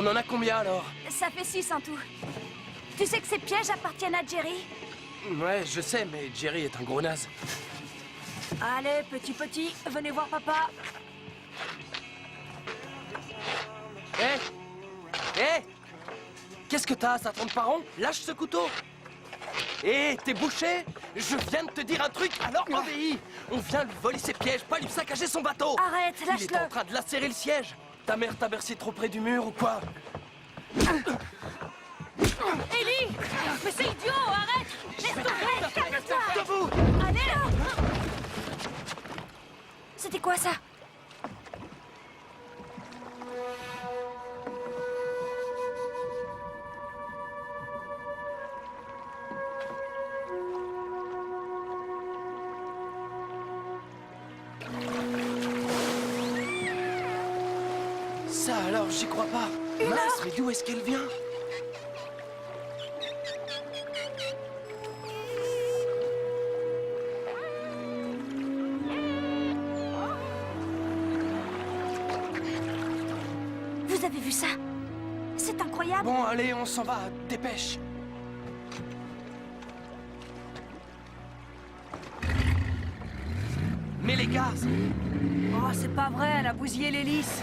On en a combien alors? Ça fait 6 en tout. Tu sais que ces pièges appartiennent à Jerry? Ouais, je sais, mais Jerry est un gros naze. Allez, petit, venez voir papa. Hé Qu'est-ce que t'as, ça tourne pas rond? Lâche ce couteau. Hé, t'es bouché? Je viens de te dire un truc, alors obéis. On vient lui voler ses pièges, pas lui saccager son bateau. Arrête, Il est en lâche-le. train de lacérer le siège. Ta mère t'a bercé trop près du mur ou quoi? Ellie! Mais c'est idiot, arrête! Laisse tomber, calme-toi! Debout! Allez là! C'était quoi ça? Ça alors, j'y crois pas. Mince, mais d'où est-ce qu'elle vient? Vous avez vu ça? C'est incroyable! Bon, allez, on s'en va, dépêche. Mais les gaz! Oh, c'est pas vrai, elle a bousillé l'hélice!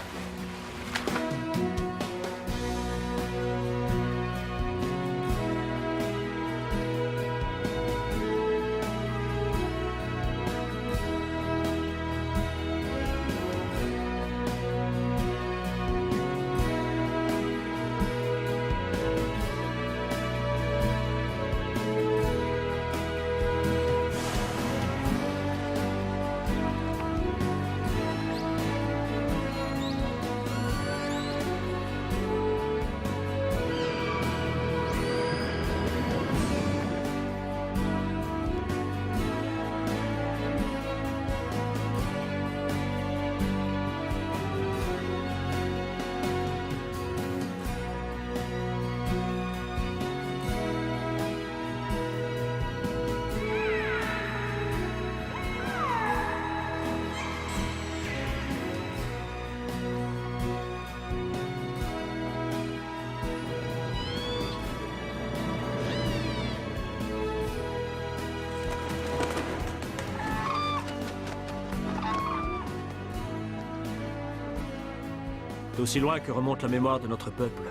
D'aussi loin que remonte la mémoire de notre peuple,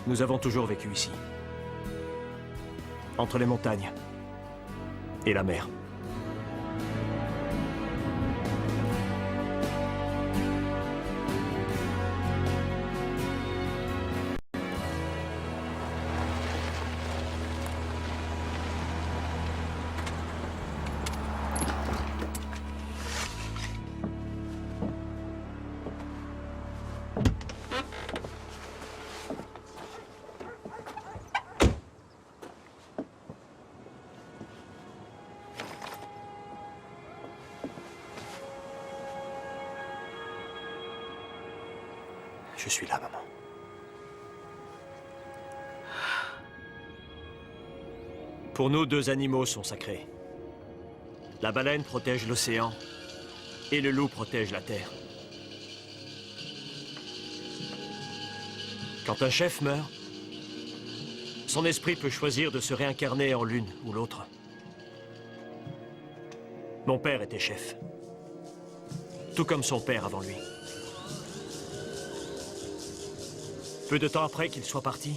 nous avons toujours vécu ici. Entre les montagnes et la mer. Je suis là, maman. Pour nous, 2 animaux sont sacrés. La baleine protège l'océan et le loup protège la terre. Quand un chef meurt, son esprit peut choisir de se réincarner en l'une ou l'autre. Mon père était chef, tout comme son père avant lui. Peu de temps après qu'il soit parti,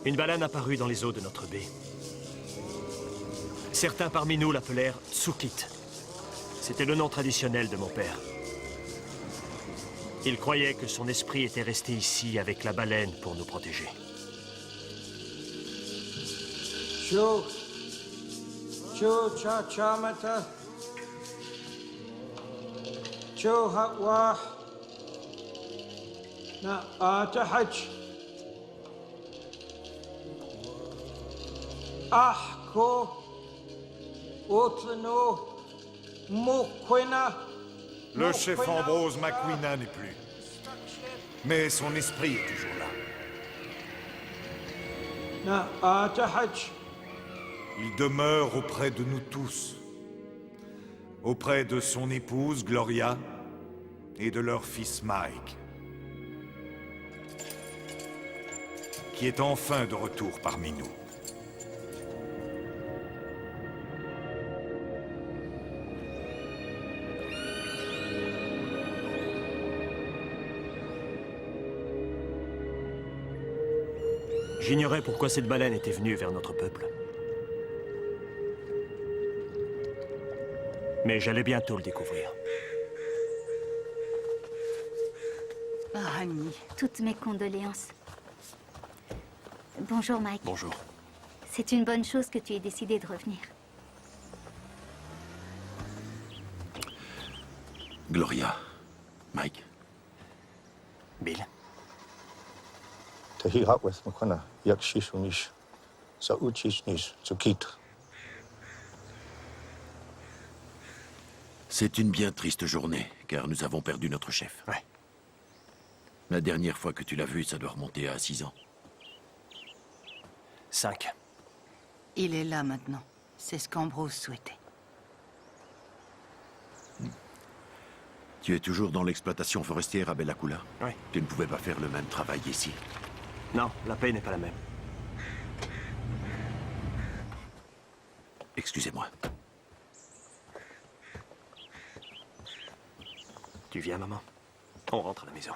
une baleine apparut dans les eaux de notre baie. Certains parmi nous l'appelèrent Tsukit. C'était le nom traditionnel de mon père. Il croyait que son esprit était resté ici avec la baleine pour nous protéger. Cho cha cha mata. Cho hawa. Na atahach. Ahko. Otlano. Mokwena. Le chef Ambrose Maquina n'est plus. Mais son esprit est toujours là. Na atahach. Il demeure auprès de nous tous. Auprès de son épouse, Gloria, et de leur fils Mike. qui est enfin de retour parmi nous. J'ignorais pourquoi cette baleine était venue vers notre peuple. Mais j'allais bientôt le découvrir. Ah, Annie. Toutes mes condoléances. Bonjour, Mike. Bonjour. C'est une bonne chose que tu aies décidé de revenir. Gloria. Mike. Bill. Tahirapweth Mukwana, Yakshishunish, Sauchishnish, Tsukit. C'est une bien triste journée, car nous avons perdu notre chef. Ouais. La dernière fois que tu l'as vu, ça doit remonter à 6 ans. 5. Il est là maintenant. C'est ce qu'Ambrose souhaitait. Tu es toujours dans l'exploitation forestière à Bellacula? Oui. Tu ne pouvais pas faire le même travail ici. Non, la paye n'est pas la même. Excusez-moi. Tu viens, maman? On rentre à la maison.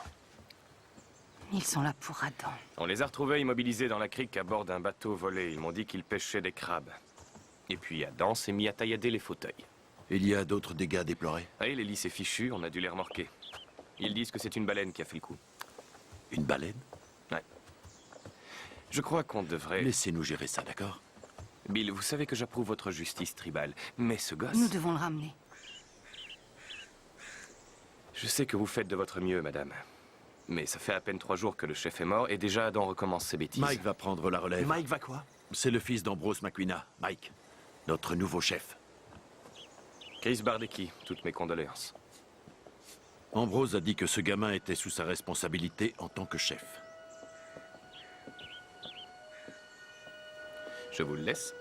Ils sont là pour Adam. On les a retrouvés immobilisés dans la crique à bord d'un bateau volé. Ils m'ont dit qu'ils pêchaient des crabes. Et puis Adam s'est mis à taillader les fauteuils. Il y a d'autres dégâts à déplorer? Ah, et l'hélice est fichue, on a dû les remorquer. Ils disent que c'est une baleine qui a fait le coup. Une baleine? Ouais. Je crois qu'on devrait... Laissez-nous gérer ça, d'accord? Bill, vous savez que j'approuve votre justice tribale, mais ce gosse... Nous devons le ramener. Je sais que vous faites de votre mieux, madame. Mais ça fait à peine 3 jours que le chef est mort et déjà Adam recommence ses bêtises. Mike va prendre la relève. Mike va quoi? C'est le fils d'Ambrose McQuina, Mike. Notre nouveau chef. Chris Bardecki, toutes mes condoléances. Ambrose a dit que ce gamin était sous sa responsabilité en tant que chef. Je vous le laisse.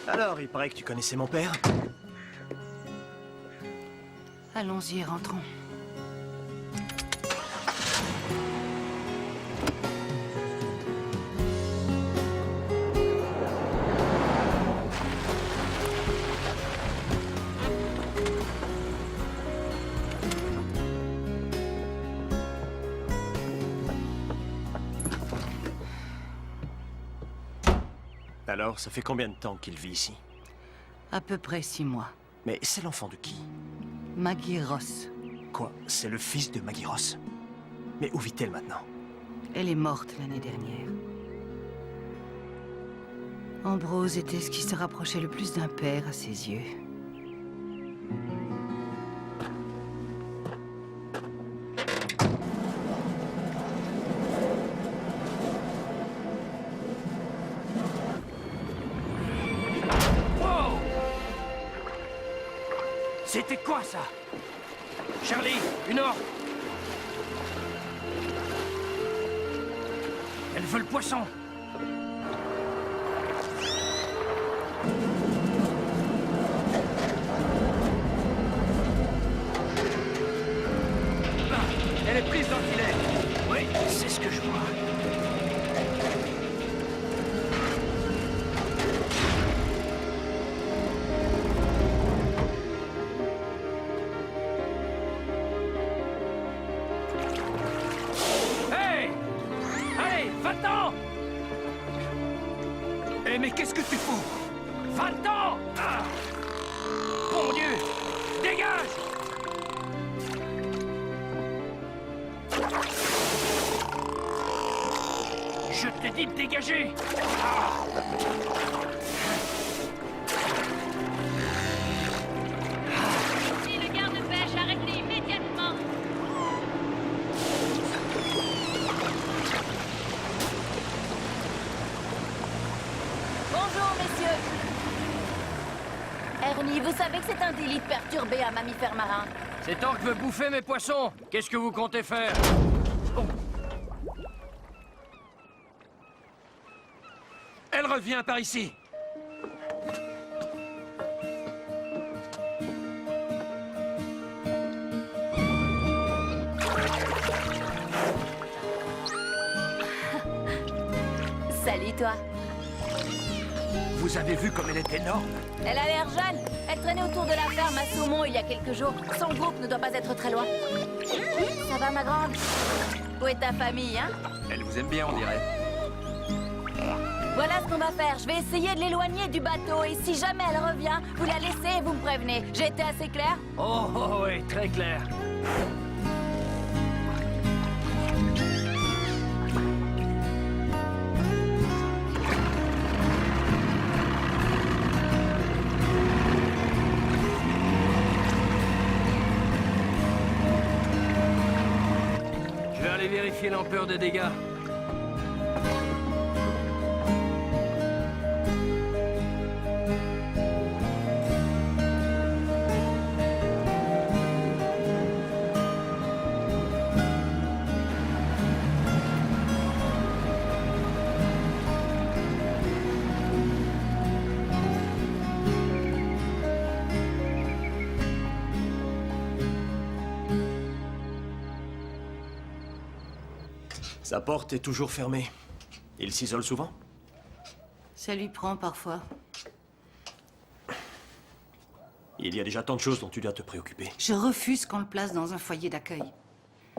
Alors, il paraît que tu connaissais mon père? Allons-y, rentrons. Alors, ça fait combien de temps qu'il vit ici? À peu près 6 mois. Mais c'est l'enfant de qui? Maggie Ross. Quoi? C'est le fils de Maggie Ross? Mais où vit-elle maintenant? Elle est morte l'année dernière. Ambrose était ce qui se rapprochait le plus d'un père à ses yeux. C'était quoi ça? Charlie, une orque. Elle veut le poisson. Là, elle est prise dans le filet. Oui, c'est ce que je vois. Mais qu'est-ce que tu fous? Va-t'en! Ah! Bon Dieu! Dégage! Je t'ai dit de dégager! Ah! Si le garde-pêche, arrêtez immédiatement! Bonjour, messieurs. Ernie, vous savez que c'est un délit de perturber un mammifère marin. Cet orque veut bouffer mes poissons! Qu'est-ce que vous comptez faire? Oh. Elle revient par ici! Salut, toi. Vous avez vu comme elle est énorme? Elle a l'air jeune. Elle traînait autour de la ferme à Saumon il y a quelques jours. Son groupe ne doit pas être très loin. Ça va, ma grande? Où est ta famille, hein? Elle vous aime bien, on dirait. Voilà ce qu'on va faire. Je vais essayer de l'éloigner du bateau. Et si jamais elle revient, vous la laissez et vous me prévenez. J'ai été assez clair? Oh, oui, très clair. Je vais aller vérifier l'ampleur des dégâts. Sa porte est toujours fermée. Il s'isole souvent? Ça lui prend parfois. Il y a déjà tant de choses dont tu dois te préoccuper. Je refuse qu'on le place dans un foyer d'accueil.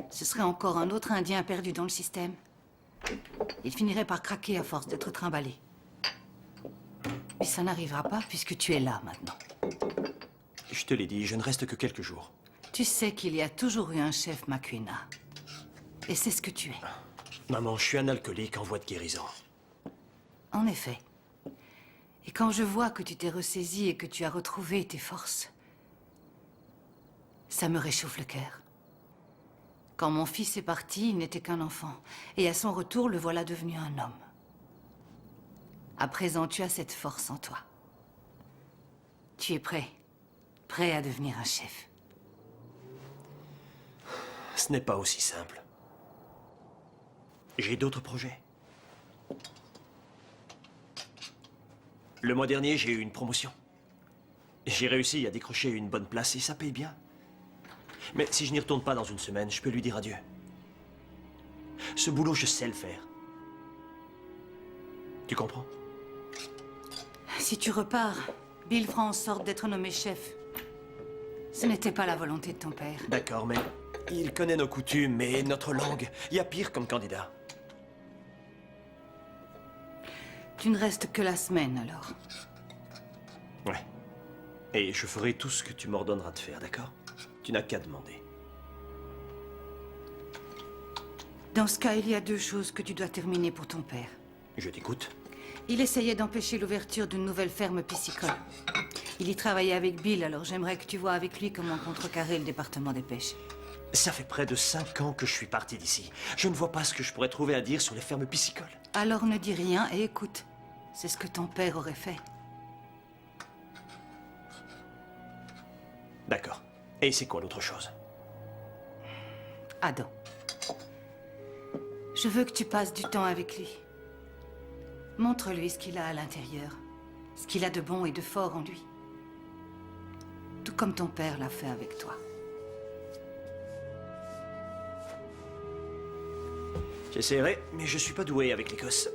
Ce serait encore un autre Indien perdu dans le système. Il finirait par craquer à force d'être trimballé. Mais ça n'arrivera pas puisque tu es là maintenant. Je te l'ai dit, je ne reste que quelques jours. Tu sais qu'il y a toujours eu un chef Maquina. Et c'est ce que tu es. Maman, je suis un alcoolique en voie de guérison. En effet. Et quand je vois que tu t'es ressaisi et que tu as retrouvé tes forces, ça me réchauffe le cœur. Quand mon fils est parti, il n'était qu'un enfant. Et à son retour, le voilà devenu un homme. À présent, tu as cette force en toi. Tu es prêt. Prêt à devenir un chef. Ce n'est pas aussi simple. J'ai d'autres projets. Le mois dernier, j'ai eu une promotion. J'ai réussi à décrocher une bonne place et ça paye bien. Mais si je n'y retourne pas dans une semaine, je peux lui dire adieu. Ce boulot, je sais le faire. Tu comprends? Si tu repars, Bill fera en sorte d'être nommé chef. Ce n'était pas la volonté de ton père. D'accord, mais il connaît nos coutumes et notre langue. Il y a pire comme candidat. Tu ne restes que la semaine, alors. Ouais. Et je ferai tout ce que tu m'ordonneras de faire, d'accord? Tu n'as qu'à demander. Dans ce cas, il y a deux choses que tu dois terminer pour ton père. Je t'écoute. Il essayait d'empêcher l'ouverture d'une nouvelle ferme piscicole. Il y travaillait avec Bill, alors j'aimerais que tu vois avec lui comment contrecarrer le département des pêches. Ça fait près de 5 ans que je suis parti d'ici. Je ne vois pas ce que je pourrais trouver à dire sur les fermes piscicoles. Alors ne dis rien et écoute. C'est ce que ton père aurait fait. D'accord. Et c'est quoi l'autre chose? Adam. Je veux que tu passes du temps avec lui. Montre-lui ce qu'il a à l'intérieur. Ce qu'il a de bon et de fort en lui. Tout comme ton père l'a fait avec toi. J'essaierai, mais je suis pas doué avec les gosses.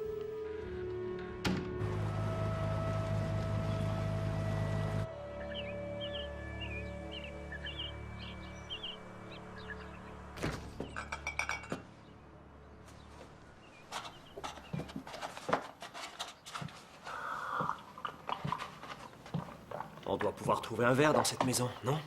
On doit pouvoir trouver un verre dans cette maison, non?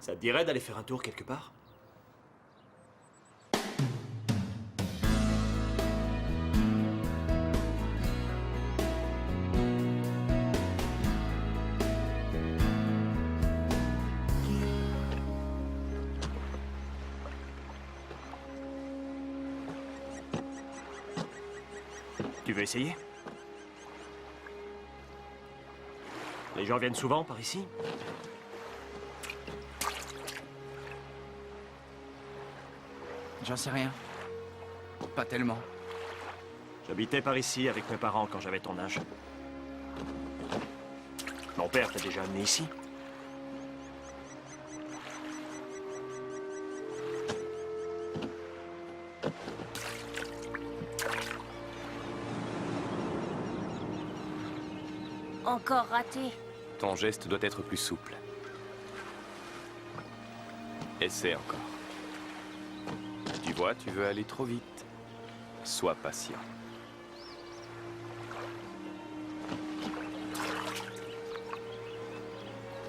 Ça te dirait d'aller faire un tour quelque part? Tu veux essayer? Les gens viennent souvent par ici? J'en sais rien. Pas tellement. J'habitais par ici avec mes parents quand j'avais ton âge. Mon père t'a déjà amené ici? Encore raté. Ton geste doit être plus souple. Essaie encore. Tu vois, tu veux aller trop vite. Sois patient.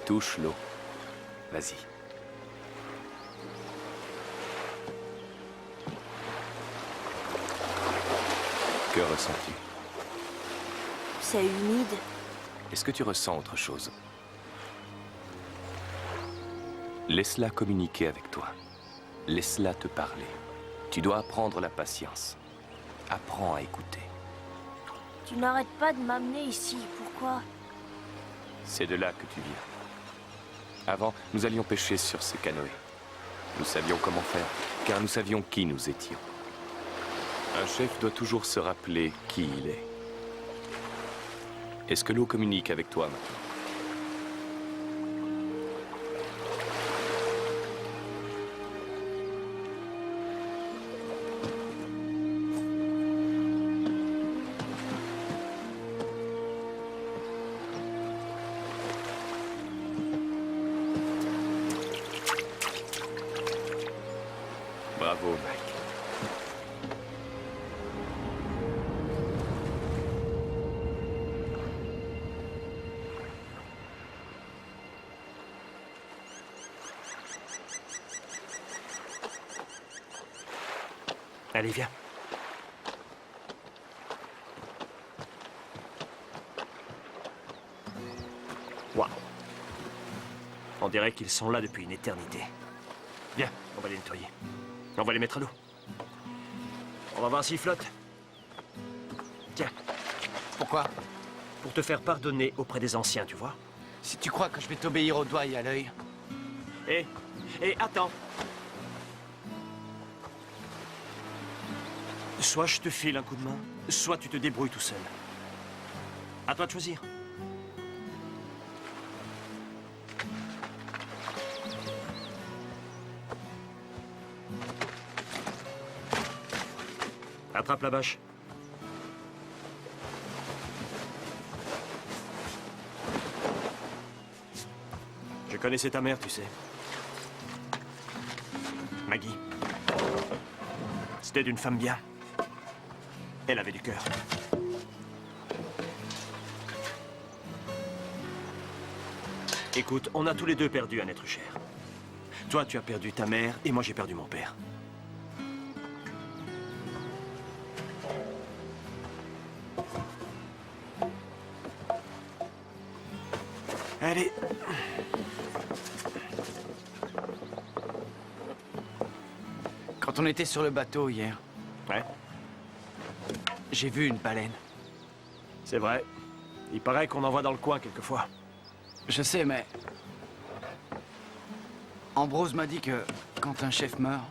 Touche l'eau. Vas-y. Que ressens-tu? C'est humide. Est-ce que tu ressens autre chose? Laisse-la communiquer avec toi. Laisse-la te parler. Tu dois apprendre la patience. Apprends à écouter. Tu n'arrêtes pas de m'amener ici. Pourquoi? C'est de là que tu viens. Avant, nous allions pêcher sur ce canoë. Nous savions comment faire, car nous savions qui nous étions. Un chef doit toujours se rappeler qui il est. Est-ce que l'eau communique avec toi maintenant? Bravo, Mike. Allez, viens. Waouh. On dirait qu'ils sont là depuis une éternité. Viens, on va les nettoyer. On va les mettre à l'eau. On va voir s'ils flottent. Tiens. Pourquoi? Pour te faire pardonner auprès des anciens, tu vois. Si tu crois que je vais t'obéir au doigt et à l'œil... Hé, attends. Soit je te file un coup de main, soit tu te débrouilles tout seul. À toi de choisir. Attrape la bâche. Je connaissais ta mère, tu sais. Maggie. C'était d'une femme bien. Elle avait du cœur. Écoute, on a tous les deux perdu un être cher. Toi, tu as perdu ta mère et moi, j'ai perdu mon père. Allez. Quand on était sur le bateau hier... Ouais. J'ai vu une baleine. C'est vrai. Il paraît qu'on en voit dans le coin quelquefois. Je sais, mais... Ambrose m'a dit que quand un chef meurt,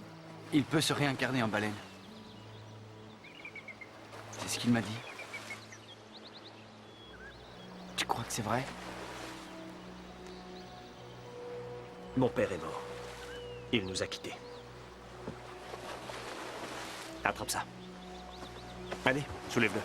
il peut se réincarner en baleine. C'est ce qu'il m'a dit. Tu crois que c'est vrai? Mon père est mort. Il nous a quittés. Attrape ça. Allez, soulève-le.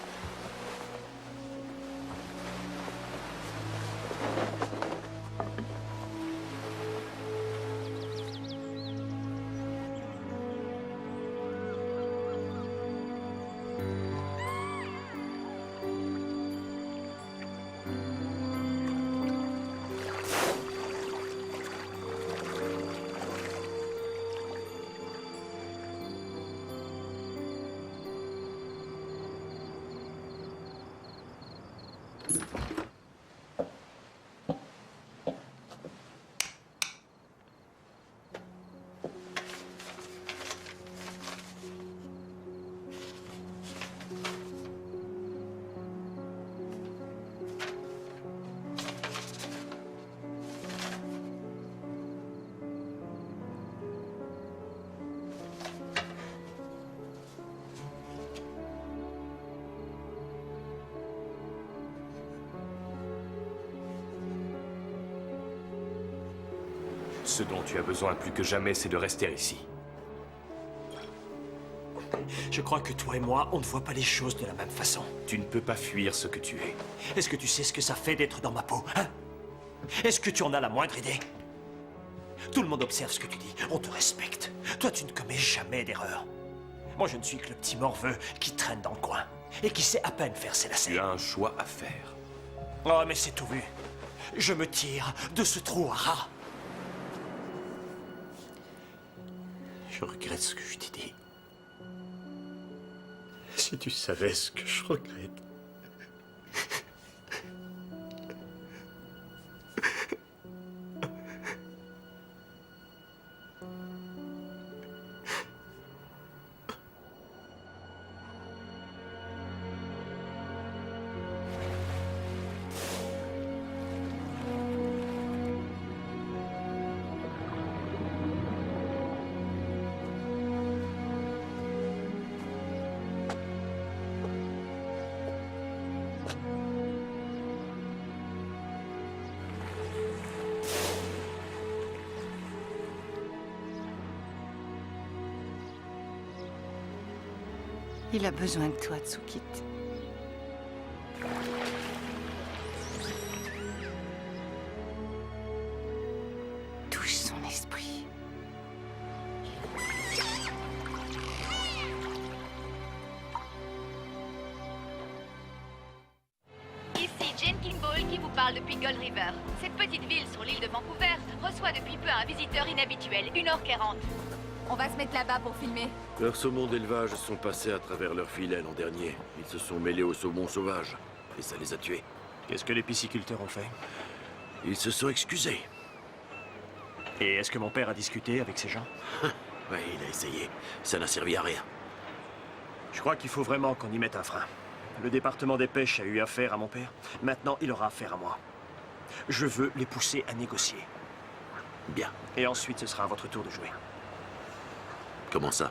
Ce dont tu as besoin plus que jamais, c'est de rester ici. Je crois que toi et moi, on ne voit pas les choses de la même façon. Tu ne peux pas fuir ce que tu es. Est-ce que tu sais ce que ça fait d'être dans ma peau, hein? Est-ce que tu en as la moindre idée? Tout le monde observe ce que tu dis, on te respecte. Toi, tu ne commets jamais d'erreur. Moi, je ne suis que le petit morveux qui traîne dans le coin et qui sait à peine faire ses lacets. Tu as un choix à faire. Oh, mais c'est tout vu. Je me tire de ce trou à rats. Je regrette ce que je t'ai dit. Si tu savais ce que je regrette. Il a besoin de toi, Tsukit. Touche son esprit. Ici Jane Kimball qui vous parle depuis Gold River. Cette petite ville sur l'île de Vancouver reçoit depuis peu un visiteur inhabituel, une orque errante. On va se mettre là-bas pour filmer. Leurs saumons d'élevage sont passés à travers leur filet l'an dernier. Ils se sont mêlés aux saumons sauvages. Et ça les a tués. Qu'est-ce que les pisciculteurs ont fait? Ils se sont excusés. Et est-ce que mon père a discuté avec ces gens? Oui, il a essayé. Ça n'a servi à rien. Je crois qu'il faut vraiment qu'on y mette un frein. Le département des pêches a eu affaire à mon père. Maintenant, il aura affaire à moi. Je veux les pousser à négocier. Bien. Et ensuite, ce sera à votre tour de jouer. Comment ça?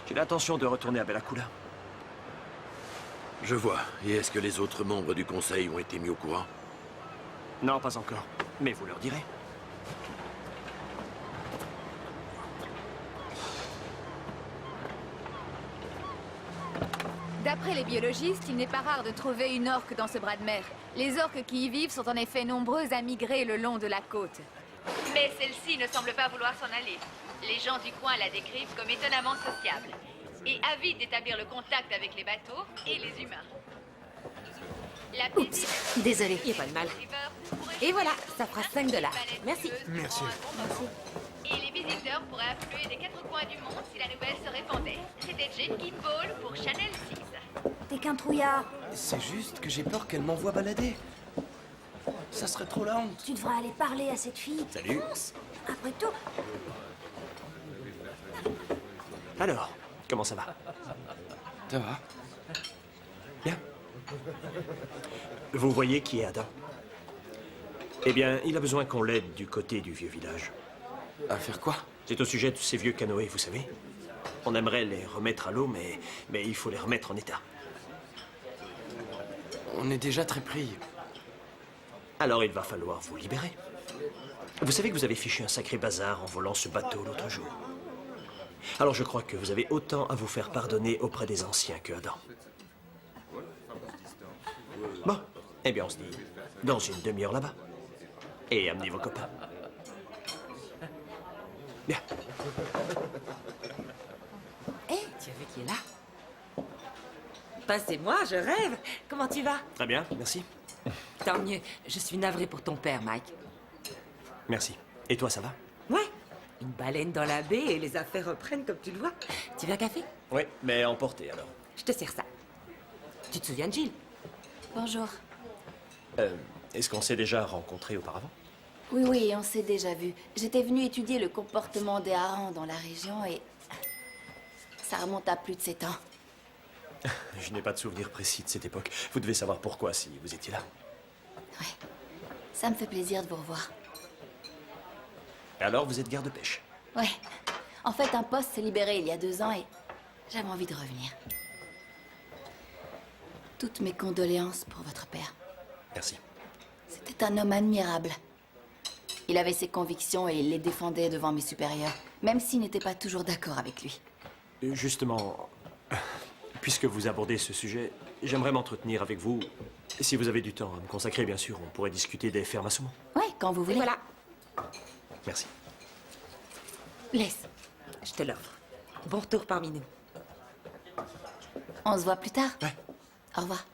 J'ai l'intention de retourner à Bellacula. Je vois. Et est-ce que les autres membres du conseil ont été mis au courant? Non, pas encore. Mais vous leur direz. D'après les biologistes, il n'est pas rare de trouver une orque dans ce bras de mer. Les orques qui y vivent sont en effet nombreuses à migrer le long de la côte. Mais celle-ci ne semble pas vouloir s'en aller. Les gens du coin la décrivent comme étonnamment sociable et avide d'établir le contact avec les bateaux et les humains. Oups, désolé. Il n'y a pas de mal. Et voilà, ça fera $5. Merci. Merci. Et les visiteurs pourraient affluer des quatre coins du monde si la nouvelle se répandait. C'était Jane Kimball pour Channel 6. T'es qu'un trouillard. C'est juste que j'ai peur qu'elle m'envoie balader. Ça serait trop la honte. Tu devrais aller parler à cette fille. Salut. Fonce. Après tout, Alors, comment ça va? Ça va? Bien. Vous voyez qui est Adam? Eh bien, il a besoin qu'on l'aide du côté du vieux village. À faire quoi? C'est au sujet de ces vieux canoës, vous savez. On aimerait les remettre à l'eau, mais il faut les remettre en état. On est déjà très pris. Alors il va falloir vous libérer. Vous savez que vous avez fichu un sacré bazar en volant ce bateau l'autre jour. Alors je crois que vous avez autant à vous faire pardonner auprès des anciens que Adam. Bon, eh bien on se dit dans une demi-heure là-bas. Et amenez vos copains. Bien. hé, tu as vu qui est là? C'est moi, je rêve. Comment tu vas? Très bien, merci. Tant mieux. Je suis navrée pour ton père, Mike. Merci. Et toi, ça va? Ouais. Une baleine dans la baie et les affaires reprennent comme tu le vois. Tu veux un café? Oui, mais emporté alors. Je te sers ça. Tu te souviens de Jill? Bonjour. Est-ce qu'on s'est déjà rencontrés auparavant? Oui, on s'est déjà vu. J'étais venue étudier le comportement des harengs dans la région et ça remonte à plus de 7 ans. Je n'ai pas de souvenir précis de cette époque. Vous devez savoir pourquoi si vous étiez là. Oui, ça me fait plaisir de vous revoir. Alors, vous êtes garde-pêche? Ouais. En fait, un poste s'est libéré il y a 2 ans et j'avais envie de revenir. Toutes mes condoléances pour votre père. Merci. C'était un homme admirable. Il avait ses convictions et il les défendait devant mes supérieurs, même s'il n'était pas toujours d'accord avec lui. Justement, puisque vous abordez ce sujet, j'aimerais m'entretenir avec vous. Si vous avez du temps à me consacrer, bien sûr, on pourrait discuter des fermes à saumon. Ouais, quand vous voulez. Voilà, Merci. laisse. Je te l'offre. Bon retour parmi nous. On se voit plus tard. Ouais. Au revoir.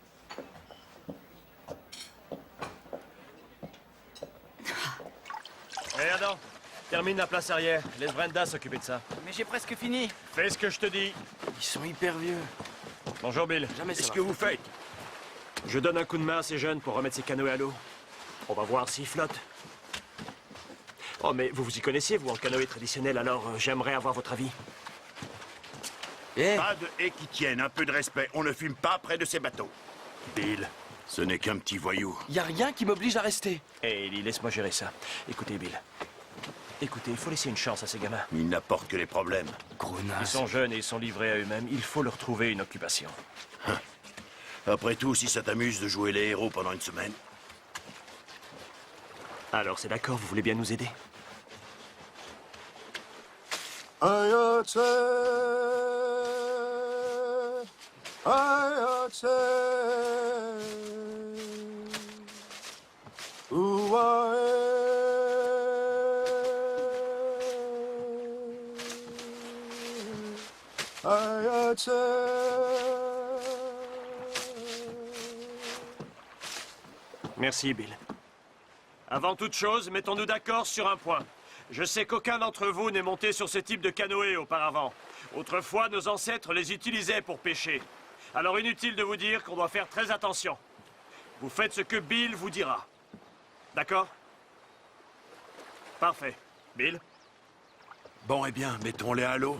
Hé Adam, termine la place arrière. Laisse Brenda s'occuper de ça. Mais j'ai presque fini. Fais ce que je te dis. Ils sont hyper vieux. Bonjour Bill. Jamais ça Qu'est-ce va. que vous faites? Je donne un coup de main à ces jeunes pour remettre ces canoës à l'eau. On va voir s'ils flottent. Oh, mais vous vous y connaissiez, vous, en canoë traditionnel, alors j'aimerais avoir votre avis. Eh, Pas de haies qui tiennent, un peu de respect. On ne fume pas près de ces bateaux. Bill, Ce n'est qu'un petit voyou. Y a rien qui m'oblige à rester. Hé, Ellie, laisse-moi gérer ça. Écoutez, Bill. Écoutez, il faut laisser une chance à ces gamins. Ils n'apportent que les problèmes. gros Ils naze. sont jeunes et ils sont livrés à eux-mêmes. Il faut leur trouver une occupation. Après tout, si ça t'amuse de jouer les héros pendant une semaine. Alors, c'est d'accord, vous voulez bien nous aider? Ayotse, ayotse, ayotse. Merci, Bill. Avant toute chose, mettons-nous d'accord sur un point. Je sais qu'aucun d'entre vous n'est monté sur ce type de canoë auparavant. Autrefois, nos ancêtres les utilisaient pour pêcher. Alors inutile de vous dire qu'on doit faire très attention. Vous faites ce que Bill vous dira. D'accord? Parfait. Bill? Bon, eh bien, mettons-les à l'eau.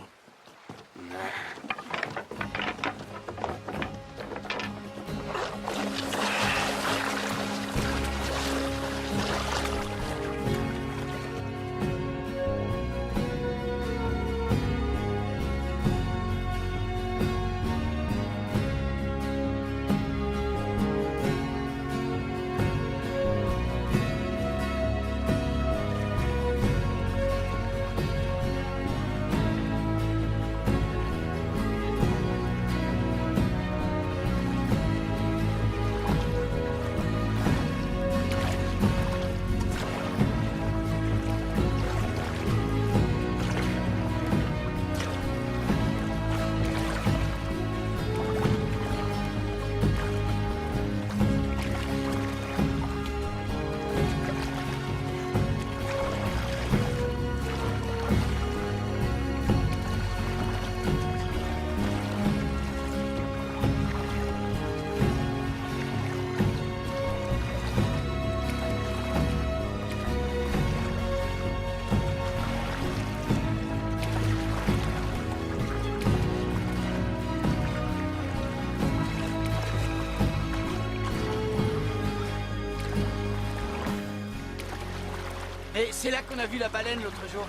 Et c'est là qu'on a vu la baleine l'autre jour.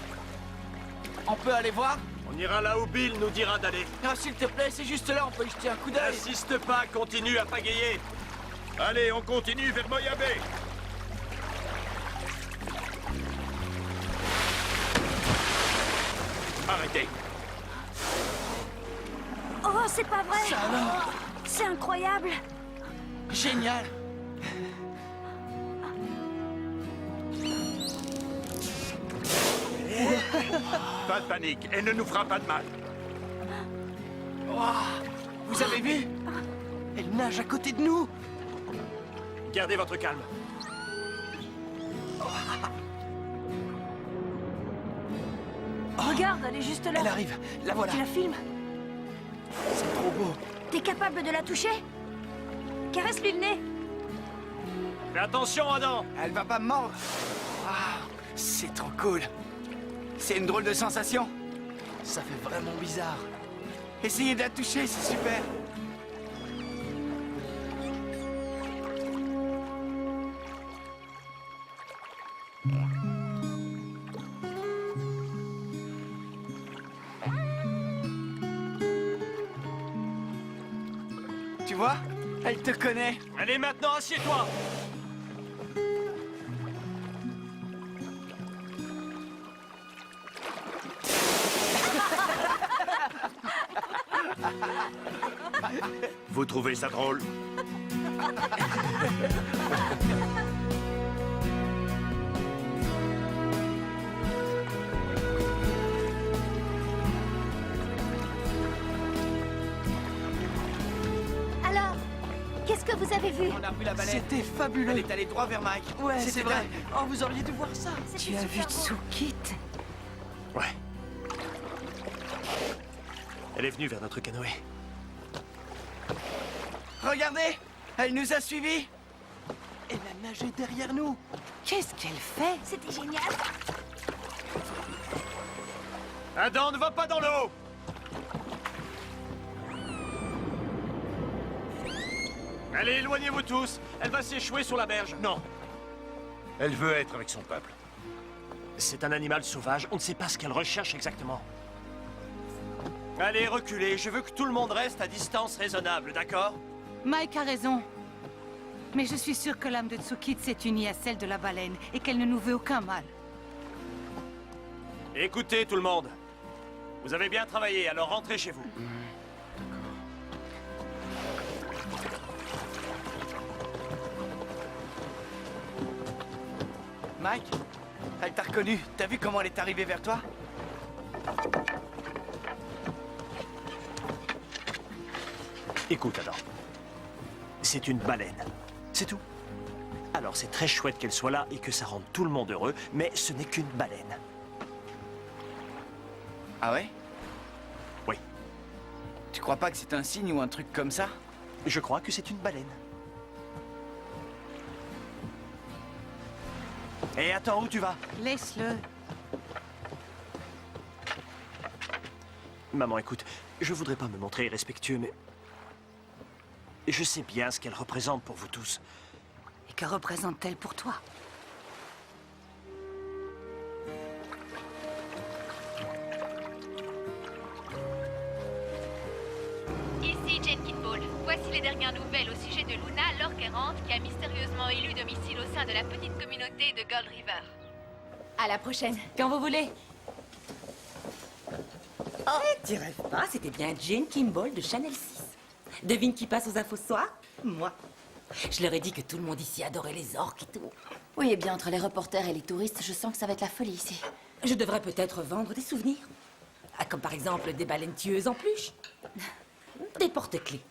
On peut aller voir? On ira là où Bill nous dira d'aller. Non, s'il te plaît, c'est juste là, on peut y jeter un coup d'œil. N'insiste pas, continue à pagayer. Allez, on continue vers Moyabé. Arrêtez. Oh, c'est pas vrai! Ça alors? C'est incroyable! Génial. Pas de panique, elle ne nous fera pas de mal. Vous avez vu? Elle nage à côté de nous. Gardez votre calme. Regarde, elle est juste là. Elle arrive. La voilà. Tu la filmes? C'est trop beau. T'es capable de la toucher? Caresse-lui le nez. Fais attention, Adam. Elle va pas me mordre. Ah, c'est trop cool. C'est une drôle de sensation. Ça fait vraiment bizarre. Essayez de la toucher, c'est super. Tu vois? Elle te connaît. Allez, maintenant, assieds-toi. Vous trouvez ça drôle? Alors, qu'est-ce que vous avez vu? On a vu la baleine. C'était fabuleux. Elle est allée droit vers Mike. Ouais, C'était c'est vrai. dingue. Oh, vous auriez dû voir ça. Tu as vu Tsukit? Ouais. Elle est venue vers notre canoë. Regardez, elle nous a suivis. Elle a nagé derrière nous. Qu'est-ce qu'elle fait? C'était génial. Adam, ne va pas dans l'eau! Allez, éloignez-vous tous. Elle va s'échouer sur la berge. Non. Elle veut être avec son peuple. C'est un animal sauvage. On ne sait pas ce qu'elle recherche exactement. Allez, reculez. Je veux que tout le monde reste à distance raisonnable, d'accord? Mike a raison. Mais je suis sûre que l'âme de Tsukit s'est unie à celle de la baleine et qu'elle ne nous veut aucun mal. Écoutez, tout le monde. Vous avez bien travaillé, alors rentrez chez vous. Mike, elle t'a reconnu. T'as vu comment elle est arrivée vers toi? Écoute, Adam. C'est une baleine. C'est tout. Alors c'est très chouette qu'elle soit là et que ça rende tout le monde heureux, mais ce n'est qu'une baleine. Ah ouais? Oui. Tu crois pas que c'est un signe ou un truc comme ça? Je crois que c'est une baleine. Et attends, où tu vas? Laisse-le. Maman, écoute, je voudrais pas me montrer irrespectueux, mais... je sais bien ce qu'elle représente pour vous tous. Et que représente-t-elle pour toi? Ici Jane Kimball. Voici les dernières nouvelles au sujet de Luna, l'orque errante, qui a mystérieusement élu domicile au sein de la petite communauté de Gold River. À la prochaine. Quand vous voulez. Oh, tu rêves pas, c'était bien Jane Kimball de Channel 6. Devine qui passe aux infos ce soir? Moi. Je leur ai dit que tout le monde ici adorait les orques et tout. Oui, et bien entre les reporters et les touristes, je sens que ça va être la folie ici. Je devrais peut-être vendre des souvenirs. Ah, comme par exemple des baleines tueuses en peluche. Des porte-clés.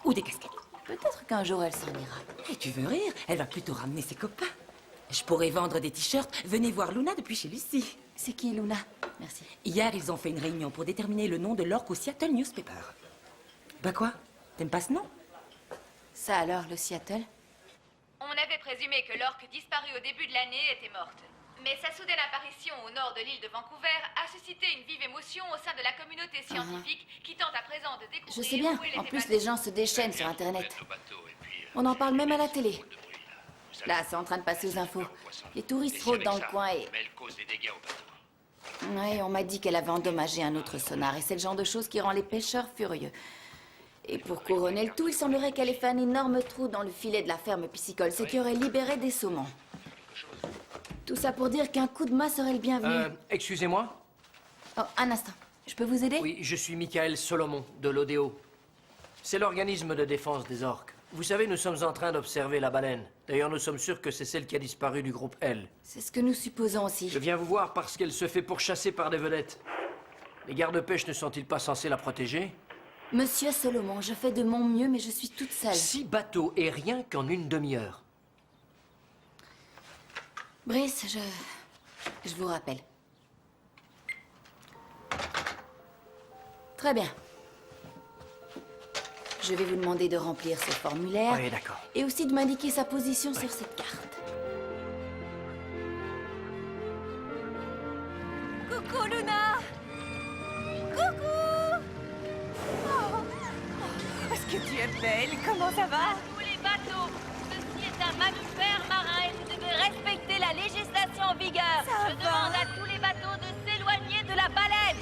Ou des casquettes. Peut-être qu'un jour elle s'en ira. Et tu veux rire? Elle va plutôt ramener ses copains. Je pourrais vendre des t-shirts. Venez voir Luna depuis chez Lucie. C'est qui, Luna? Merci. Hier, ils ont fait une réunion pour déterminer le nom de l'orque au Seattle Newspaper. Bah quoi? T'aimes pas ce nom? Ça alors, le Seattle? On avait présumé que l'orque disparue au début de l'année était morte. Mais sa soudaine apparition au nord de l'île de Vancouver a suscité une vive émotion au sein de la communauté scientifique qui tente à présent de découvrir... Je sais bien. où est En plus, l'évasion. les gens se déchaînent sur Internet. On en parle même à la télé. Là, c'est en train de passer aux infos. Les touristes rôdent dans le coin et... Oui, on m'a dit qu'elle avait endommagé un autre sonar et c'est le genre de choses qui rend les pêcheurs furieux. Et pour couronner le tout, il semblerait qu'elle ait fait un énorme trou dans le filet de la ferme piscicole, ce qui aurait libéré des saumons. Tout ça pour dire qu'un coup de main serait le bienvenu. Excusez-moi? Oh, un instant. Je peux vous aider? Oui, je suis Michael Solomon, de l'Odéo. C'est l'organisme de défense des orques. Vous savez, nous sommes en train d'observer la baleine. D'ailleurs, nous sommes sûrs que c'est celle qui a disparu du groupe L. C'est ce que nous supposons aussi. Je viens vous voir parce qu'elle se fait pourchasser par des vedettes. Les gardes-pêche ne sont-ils pas censés la protéger? Monsieur Solomon, je fais de mon mieux, mais je suis toute seule. 6 bateaux et rien qu'en une demi-heure. Brice, je vous rappelle. Très bien. Je vais vous demander de remplir ce formulaire. Oui, d'accord. Et aussi de m'indiquer sa position sur cette carte. Coucou, Luna! Coucou! Oh, est-ce que tu es belle? Comment ça va? Tous les bateaux. Ceci est un mammifère marin et vous devez respecter la législation en vigueur. Je demande à tous les bateaux de s'éloigner de la baleine.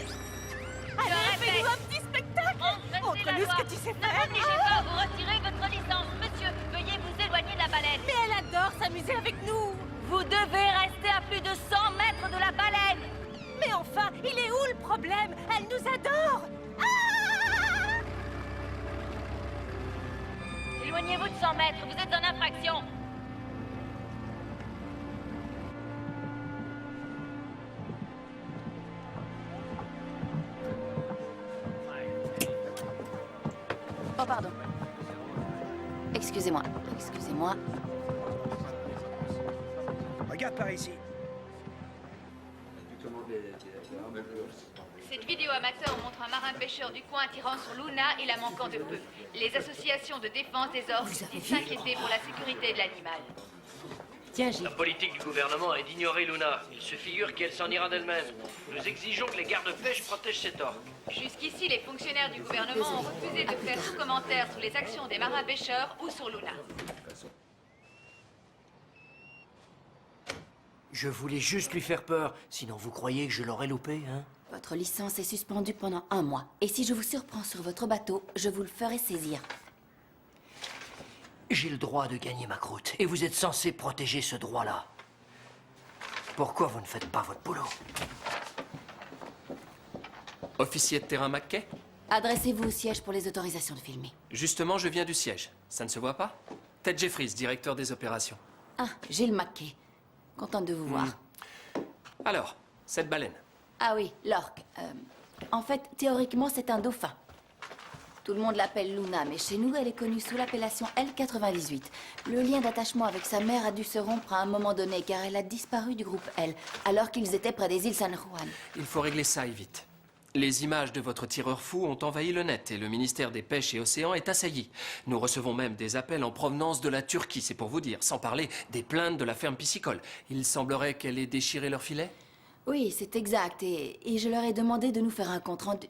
Allez, fais-nous un petit spectacle! Montre-nous ce que tu sais faire! Ne négligez pas à vous retirer votre licence. Monsieur, veuillez vous éloigner de la baleine. Mais elle adore s'amuser avec nous! Vous devez rester à plus de 100 mètres de la baleine. Mais enfin, il est où le problème? Elle nous adore! Ah! Éloignez-vous de 100 mètres, vous êtes en infraction. Oh, pardon. Excusez-moi, excusez-moi. Regarde par ici. Cette vidéo amateur montre un marin pêcheur du coin tirant sur Luna et la manquant de peu. Les associations de défense des orques disent s'inquiéter pour la sécurité de l'animal. Tiens, Gilles. La politique du gouvernement est d'ignorer Luna. Il se figure qu'elle s'en ira d'elle-même. Nous exigeons que les gardes-pêche protègent cet orque. Jusqu'ici, les fonctionnaires du gouvernement ont refusé de faire tout commentaire sur les actions des marins pêcheurs ou sur Luna. Je voulais juste lui faire peur. Sinon, vous croyez que je l'aurais loupé, hein? Votre licence est suspendue pendant 1 mois. Et si je vous surprends sur votre bateau, je vous le ferai saisir. J'ai le droit de gagner ma croûte. Et vous êtes censé protéger ce droit-là. Pourquoi vous ne faites pas votre boulot? Officier de terrain McKay? Adressez-vous au siège pour les autorisations de filmer. Justement, je viens du siège. Ça ne se voit pas? Ted Jeffries, directeur des opérations. Ah, Gilles McKay. Contente de vous voir. Alors, cette baleine. Ah oui, l'orque. En fait, théoriquement, c'est un dauphin. Tout le monde l'appelle Luna, mais chez nous, elle est connue sous l'appellation L98. Le lien d'attachement avec sa mère a dû se rompre à un moment donné, car elle a disparu du groupe L, alors qu'ils étaient près des îles San Juan. Il faut régler ça et vite. Les images de votre tireur fou ont envahi le net et le ministère des Pêches et Océans est assailli. Nous recevons même des appels en provenance de la Turquie, c'est pour vous dire, sans parler des plaintes de la ferme piscicole. Il semblerait qu'elle ait déchiré leur filet? Oui, c'est exact, et je leur ai demandé de nous faire un compte-rendu.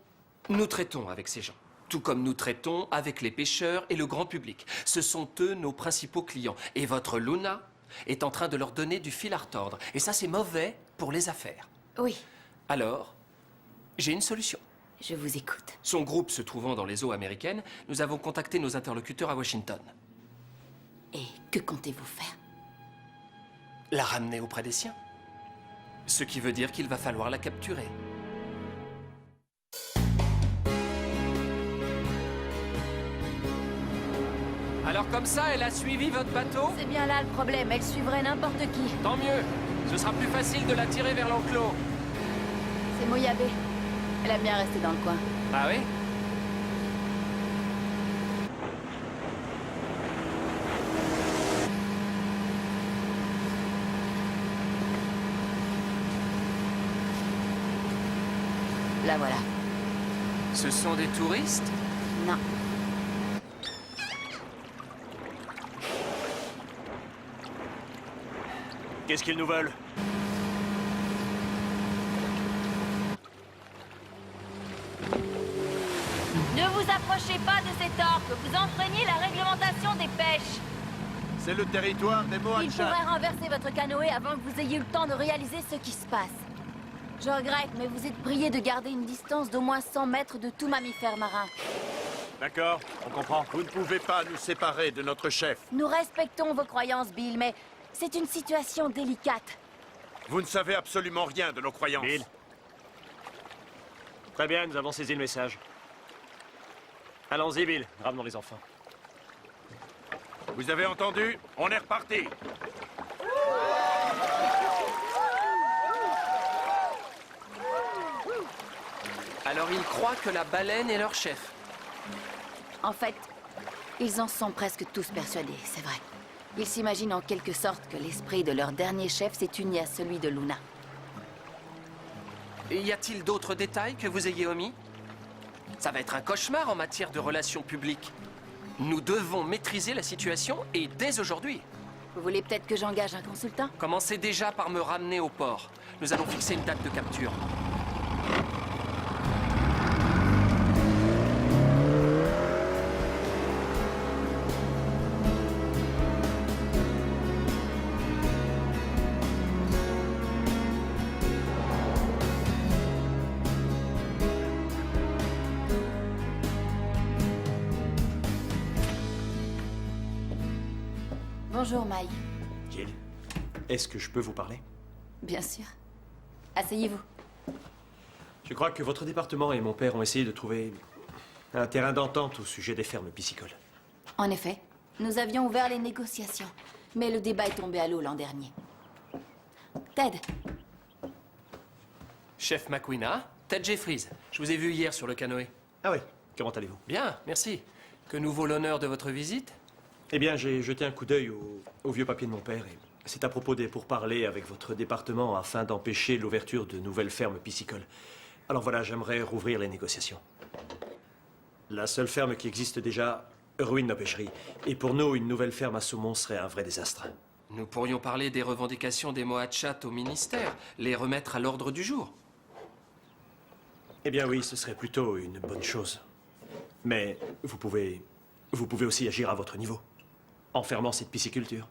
Nous traitons avec ces gens, tout comme nous traitons avec les pêcheurs et le grand public. Ce sont eux nos principaux clients. Et votre Luna est en train de leur donner du fil à retordre. Et ça, c'est mauvais pour les affaires. Oui. Alors, j'ai une solution. Je vous écoute. Son groupe se trouvant dans les eaux américaines, nous avons contacté nos interlocuteurs à Washington. Et que comptez-vous faire? La ramener auprès des siens. Ce qui veut dire qu'il va falloir la capturer. Alors comme ça, elle a suivi votre bateau? C'est bien là le problème, elle suivrait n'importe qui. Tant mieux. Ce sera plus facile de la tirer vers l'enclos. C'est Moyabé. Elle aime bien rester dans le coin. Ah oui? La voilà. Ce sont des touristes? Non. Qu'est-ce qu'ils nous veulent? Ne vous approchez pas de cet orque, vous enfreignez la réglementation des pêches. C'est le territoire des Il Mohanchans. pourrait renverser votre canoë avant que vous ayez eu le temps de réaliser ce qui se passe. Je regrette, mais vous êtes prié de garder une distance d'au moins 100 mètres de tout mammifère marin. D'accord, on comprend. Vous ne pouvez pas nous séparer de notre chef. Nous respectons vos croyances, Bill, mais c'est une situation délicate. Vous ne savez absolument rien de nos croyances. Bill. Très bien, nous avons saisi le message. Allons-y, Bill. Ramenons les enfants. Vous avez entendu? On est reparti. Alors ils croient que la baleine est leur chef. En fait, ils en sont presque tous persuadés, c'est vrai. Ils s'imaginent en quelque sorte que l'esprit de leur dernier chef s'est uni à celui de Luna. Et y a-t-il d'autres détails que vous ayez omis? Ça va être un cauchemar en matière de relations publiques. Nous devons maîtriser la situation et dès aujourd'hui. Vous voulez peut-être que j'engage un consultant? Commencez déjà par me ramener au port. Nous allons fixer une date de capture. Bonjour, Maï. Jill, est-ce que je peux vous parler? Bien sûr. Asseyez-vous. Je crois que votre département et mon père ont essayé de trouver un terrain d'entente au sujet des fermes piscicoles. En effet. Nous avions ouvert les négociations, mais le débat est tombé à l'eau l'an dernier. Ted. Chef McQuina, Ted Jeffries. Je vous ai vu hier sur le canoë. Ah oui, comment allez-vous? Bien, merci. Que nous vaut l'honneur de votre visite? Eh bien, j'ai jeté un coup d'œil au vieux papier de mon père et c'est à propos des pourparlers avec votre département afin d'empêcher l'ouverture de nouvelles fermes piscicoles. Alors voilà, j'aimerais rouvrir les négociations. La seule ferme qui existe déjà ruine nos pêcheries. Et pour nous, une nouvelle ferme à saumon serait un vrai désastre. Nous pourrions parler des revendications des Mohatchat au ministère, les remettre à l'ordre du jour. Eh bien oui, ce serait plutôt une bonne chose. Mais vous pouvez aussi agir à votre niveau, en fermant cette pisciculture.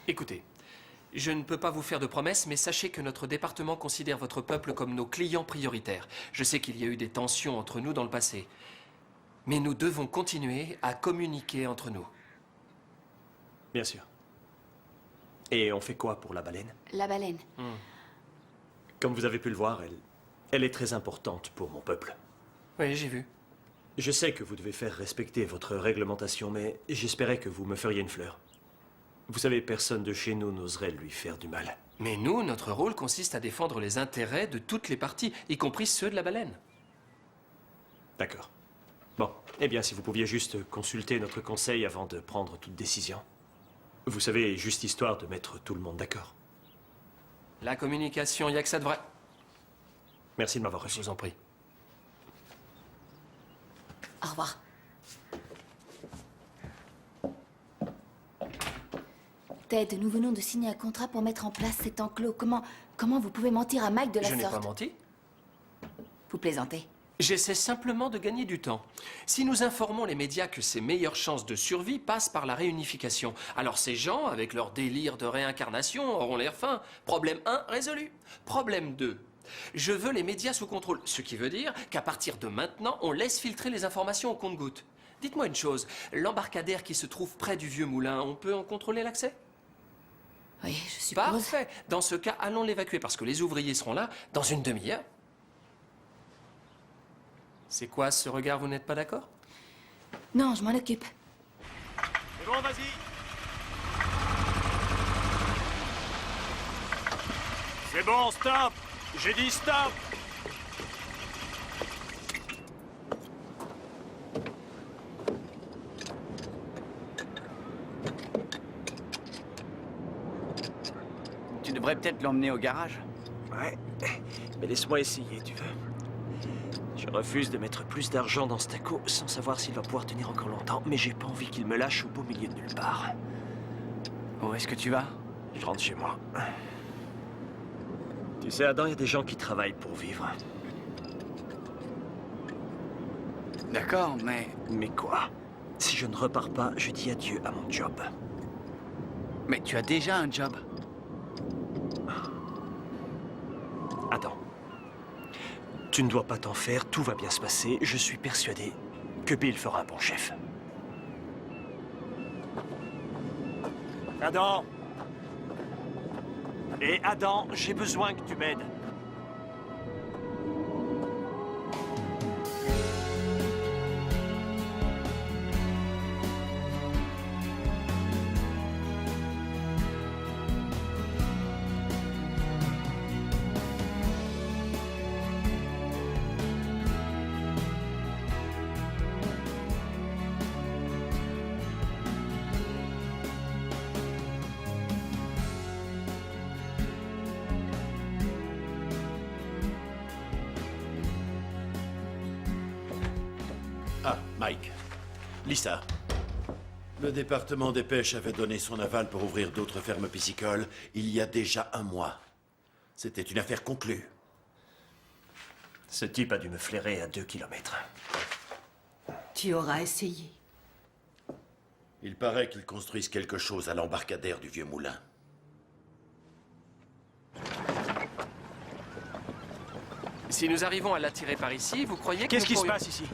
Écoutez, je ne peux pas vous faire de promesses, mais sachez que notre département considère votre peuple comme nos clients prioritaires. Je sais qu'il y a eu des tensions entre nous dans le passé, mais nous devons continuer à communiquer entre nous. Bien sûr. Et on fait quoi pour la baleine? La baleine. Comme vous avez pu le voir, elle est très importante pour mon peuple. Oui, j'ai vu. Je sais que vous devez faire respecter votre réglementation, mais j'espérais que vous me feriez une fleur. Vous savez, personne de chez nous n'oserait lui faire du mal. Mais nous, notre rôle consiste à défendre les intérêts de toutes les parties, y compris ceux de la baleine. D'accord. Bon, eh bien, si vous pouviez juste consulter notre conseil avant de prendre toute décision. Vous savez, juste histoire de mettre tout le monde d'accord. La communication, y a que ça de vrai. Merci de m'avoir reçu. Je vous en prie. Au revoir. Ted, nous venons de signer un contrat pour mettre en place cet enclos. Comment vous pouvez mentir à Mike de la sorte? Je n'ai pas menti. Vous plaisantez. J'essaie simplement de gagner du temps. Si nous informons les médias que ses meilleures chances de survie passent par la réunification, alors ces gens, avec leur délire de réincarnation, auront l'air fins. Problème 1, résolu. Problème 2. Je veux les médias sous contrôle, ce qui veut dire qu'à partir de maintenant, on laisse filtrer les informations au compte-gouttes. Dites-moi une chose, l'embarcadère qui se trouve près du vieux moulin, on peut en contrôler l'accès? Oui, je suppose. Parfait. Dans ce cas, allons l'évacuer parce que les ouvriers seront là dans une demi-heure. C'est quoi ce regard, vous n'êtes pas d'accord? Non, je m'en occupe. C'est bon, vas-y. C'est bon, stop. J'ai dit stop. Tu devrais peut-être l'emmener au garage. Ouais, mais laisse-moi essayer, tu veux. Je refuse de mettre plus d'argent dans ce taco sans savoir s'il va pouvoir tenir encore longtemps, mais j'ai pas envie qu'il me lâche au beau milieu de nulle part. Où est-ce que tu vas? Je rentre chez moi. Tu sais, Adam, il y a des gens qui travaillent pour vivre. D'accord, mais... Mais quoi? Si je ne repars pas, je dis adieu à mon job. Mais tu as déjà un job. Attends. Tu ne dois pas t'en faire, tout va bien se passer. Je suis persuadé que Bill fera un bon chef. Adam! Et Adam, j'ai besoin que tu m'aides. Ah, Mike. Lisa. Le département des pêches avait donné son aval pour ouvrir d'autres fermes piscicoles il y a déjà un mois. C'était une affaire conclue. Ce type a dû me flairer à 2 kilomètres. Tu auras essayé. Il paraît qu'ils construisent quelque chose à l'embarcadère du vieux moulin. Si nous arrivons à l'attirer par ici, vous croyez que Qu'est-ce nous qui se pourrions- passe ici?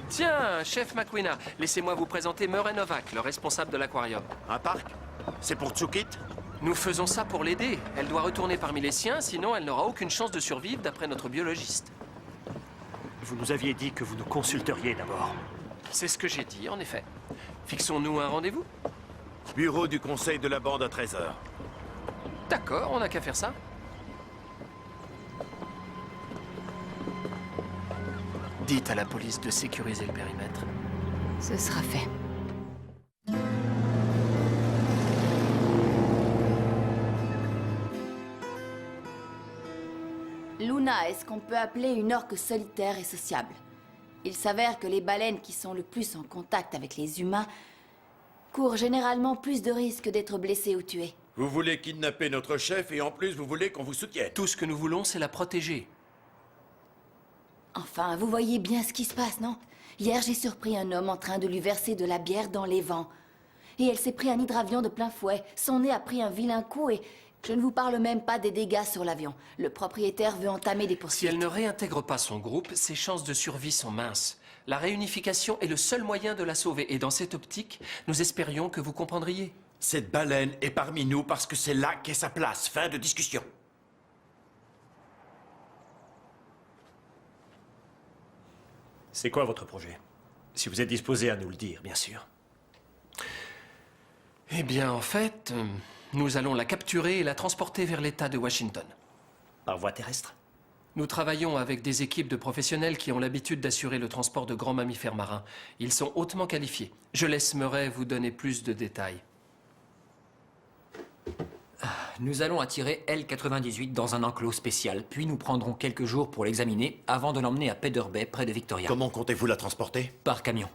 Tiens, chef McQuina, laissez-moi vous présenter Murray Novak, le responsable de l'aquarium. Un parc? C'est pour Tsukit? Nous faisons ça pour l'aider. Elle doit retourner parmi les siens, sinon elle n'aura aucune chance de survivre d'après notre biologiste. Vous nous aviez dit que vous nous consulteriez d'abord. C'est ce que j'ai dit, en effet. Fixons-nous un rendez-vous? Bureau du conseil de la bande à 13h. D'accord, on n'a qu'à faire ça. Dites à la police de sécuriser le périmètre. Ce sera fait. Luna est ce qu'on peut appeler une orque solitaire et sociable. Il s'avère que les baleines qui sont le plus en contact avec les humains courent généralement plus de risques d'être blessées ou tuées. Vous voulez kidnapper notre chef et en plus vous voulez qu'on vous soutienne. Tout ce que nous voulons, c'est la protéger. Enfin, vous voyez bien ce qui se passe, non? Hier, j'ai surpris un homme en train de lui verser de la bière dans les vents. Et elle s'est pris un hydravion de plein fouet. Son nez a pris un vilain coup et... Je ne vous parle même pas des dégâts sur l'avion. Le propriétaire veut entamer des poursuites. Si elle ne réintègre pas son groupe, ses chances de survie sont minces. La réunification est le seul moyen de la sauver. Et dans cette optique, nous espérions que vous comprendriez. Cette baleine est parmi nous parce que c'est là qu'est sa place. Fin de discussion. C'est quoi votre projet? Si vous êtes disposé à nous le dire, bien sûr. Eh bien, en fait, nous allons la capturer et la transporter vers l'État de Washington. Par voie terrestre? Nous travaillons avec des équipes de professionnels qui ont l'habitude d'assurer le transport de grands mammifères marins. Ils sont hautement qualifiés. Je laisse Murray vous donner plus de détails. Nous allons attirer L-98 dans un enclos spécial, puis nous prendrons quelques jours pour l'examiner avant de l'emmener à Pedder Bay, près de Victoria. Comment comptez-vous la transporter? Par camion.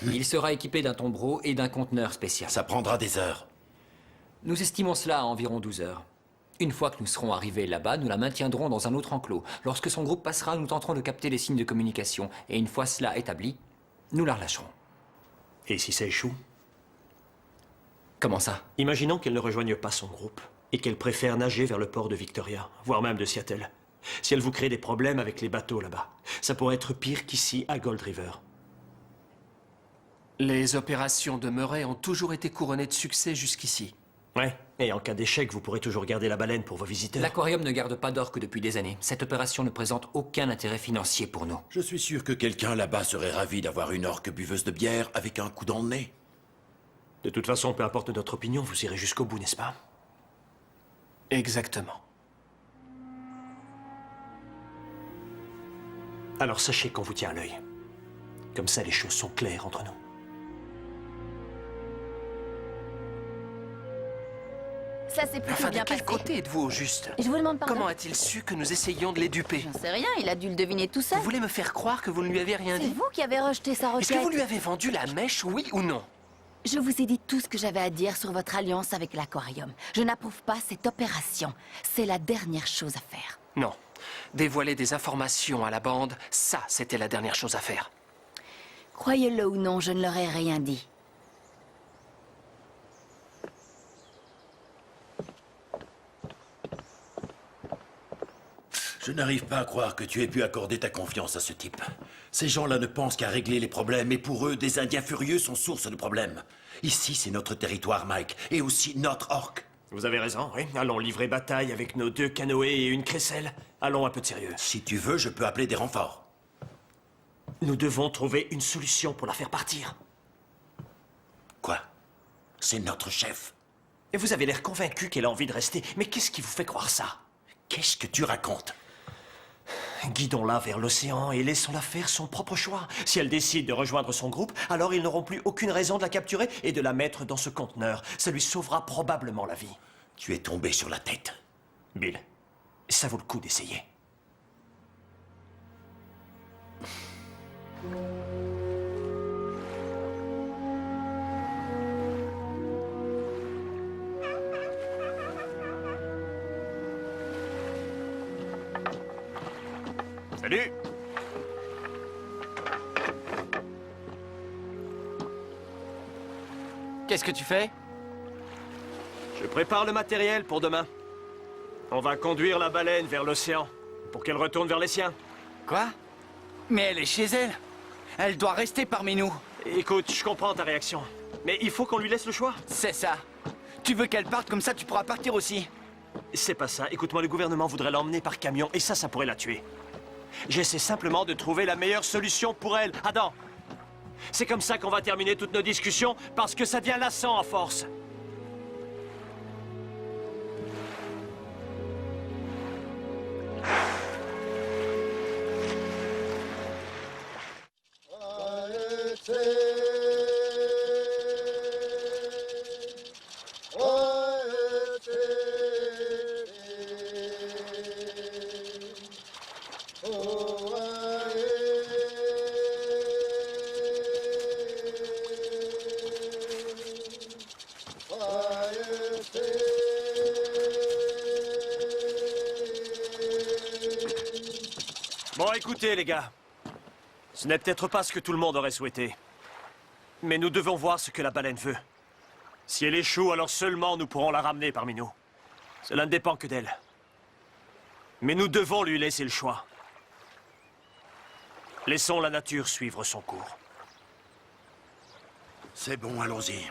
Il sera équipé d'un tombereau et d'un conteneur spécial. Ça prendra des heures. Nous estimons cela à environ 12 heures. Une fois que nous serons arrivés là-bas, nous la maintiendrons dans un autre enclos. Lorsque son groupe passera, nous tenterons de capter les signes de communication. Et une fois cela établi, nous la relâcherons. Et si ça échoue? Comment ça? Imaginons qu'elle ne rejoigne pas son groupe et qu'elle préfère nager vers le port de Victoria, voire même de Seattle. Si elle vous crée des problèmes avec les bateaux là-bas, ça pourrait être pire qu'ici à Gold River. Les opérations de Murray ont toujours été couronnées de succès jusqu'ici. Ouais, et en cas d'échec, vous pourrez toujours garder la baleine pour vos visiteurs. L'aquarium ne garde pas d'orques depuis des années. Cette opération ne présente aucun intérêt financier pour nous. Je suis sûr que quelqu'un là-bas serait ravi d'avoir une orque buveuse de bière avec un coup dans le nez. De toute façon, peu importe notre opinion, vous irez jusqu'au bout, n'est-ce pas? Exactement. Alors sachez qu'on vous tient à l'œil. Comme ça, les choses sont claires entre nous. Ça s'est plutôt Enfin, de bien quel passé. côté êtes-vous au juste? Je vous demande pardon. Comment a-t-il su que nous essayions de les duper? J'en sais rien, il a dû le deviner tout seul. Vous voulez me faire croire que vous ne lui avez rien C'est dit? vous qui avez rejeté sa requête. Est-ce que vous lui avez vendu la mèche, oui ou non? Je vous ai dit tout ce que j'avais à dire sur votre alliance avec l'aquarium. Je n'approuve pas cette opération. C'est la dernière chose à faire. Non. Dévoiler des informations à la bande, ça, c'était la dernière chose à faire. Croyez-le ou non, je ne leur ai rien dit. Je n'arrive pas à croire que tu aies pu accorder ta confiance à ce type. Ces gens-là ne pensent qu'à régler les problèmes, et pour eux, des Indiens furieux sont source de problèmes. Ici, c'est notre territoire, Mike, et aussi notre orque. Vous avez raison, oui. Allons livrer bataille avec nos 2 canoës et une crécelle. Allons un peu de sérieux. Si tu veux, je peux appeler des renforts. Nous devons trouver une solution pour la faire partir. Quoi? C'est notre chef. Et vous avez l'air convaincu qu'elle a envie de rester. Mais qu'est-ce qui vous fait croire ça? Qu'est-ce que tu racontes? Guidons-la vers l'océan et laissons-la faire son propre choix. Si elle décide de rejoindre son groupe, alors ils n'auront plus aucune raison de la capturer et de la mettre dans ce conteneur. Ça lui sauvera probablement la vie. Tu es tombé sur la tête. Bill, ça vaut le coup d'essayer. Salut! Qu'est-ce que tu fais? Je prépare le matériel pour demain. On va conduire la baleine vers l'océan pour qu'elle retourne vers les siens. Quoi? Mais elle est chez elle. Elle doit rester parmi nous. Écoute, je comprends ta réaction. Mais il faut qu'on lui laisse le choix. C'est ça. Tu veux qu'elle parte, comme ça tu pourras partir aussi. C'est pas ça. Écoute-moi, le gouvernement voudrait l'emmener par camion et ça pourrait la tuer. J'essaie simplement de trouver la meilleure solution pour elle. Adam, C'est comme ça qu'on va terminer toutes nos discussions, parce que ça devient lassant à force. Bon, écoutez, les gars. Ce n'est peut-être pas ce que tout le monde aurait souhaité. Mais nous devons voir ce que la baleine veut. Si elle échoue, alors seulement nous pourrons la ramener parmi nous. Cela ne dépend que d'elle. Mais nous devons lui laisser le choix. Laissons la nature suivre son cours. C'est bon, allons-y.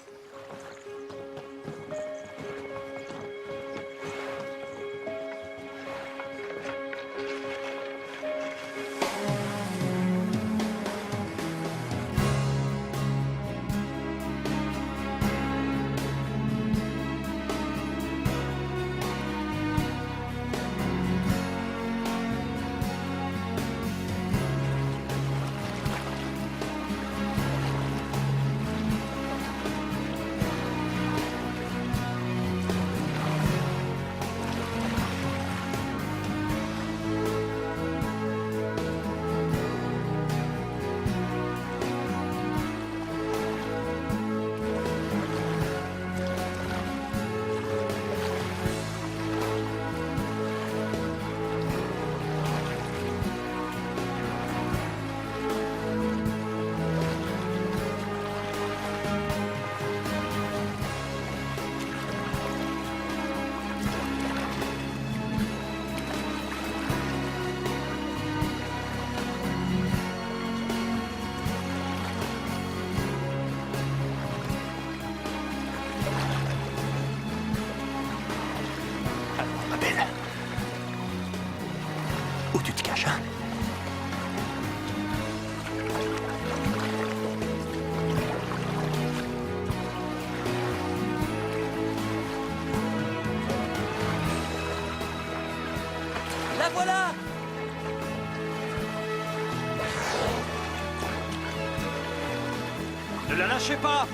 Où tu te caches, hein? La voilà! Ne la lâchez pas!